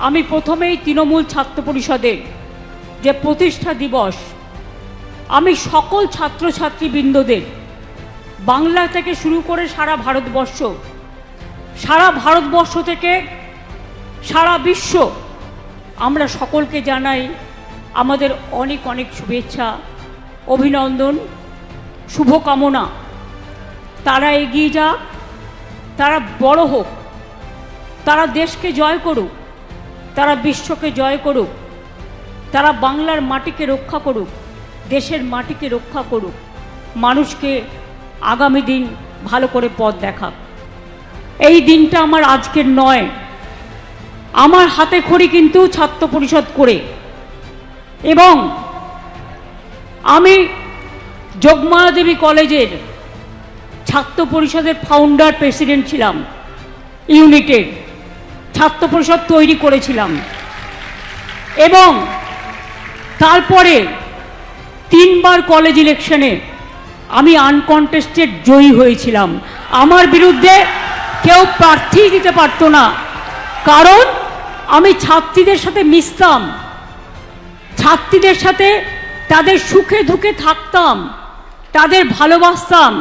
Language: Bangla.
আমি প্রথমেই তৃণমূল ছাত্র পরিষদের যে প্রতিষ্ঠা দিবস, আমি সকল ছাত্রছাত্রীবৃন্দদের বাংলা থেকে শুরু করে সারা ভারতবর্ষ থেকে সারা বিশ্ব আমরা সকলকে জানাই আমাদের অনেক অনেক শুভেচ্ছা, অভিনন্দন, শুভকামনা। তারা এগিয়ে যাক, তারা বড় হোক, তারা দেশকে জয় করুক, তারা বিশ্বকে জয় করুক, তারা বাংলার মাটিকে রক্ষা করুক, দেশের মাটিকে রক্ষা করুক, মানুষকে আগামী দিন ভালো করে পথ দেখাক। এই দিনটা আমার আজকের নয়, আমার হাতে খড়ি কিন্তু ছাত্র পরিষদ করে, এবং আমি যোগমায়া দেবী কলেজের ছাত্র পরিষদের ফাউন্ডার প্রেসিডেন্ট ছিলাম, ইউনিটের ছাত্র পরিষদ তৈরি করেছিলাম, এবং তারপরে 3 বার কলেজ ইলেকশনে আমি আনকন্টেস্টেড জয়ী হয়েছিলাম। আমার বিরুদ্ধে কেউ প্রার্থী দিতে পারতো না, কারণ আমি ছাত্রীদের সাথে মিশতাম, ছাত্রীদের সাথে তাদের সুখে দুঃখে থাকতাম, তাদের ভালোবাসতাম।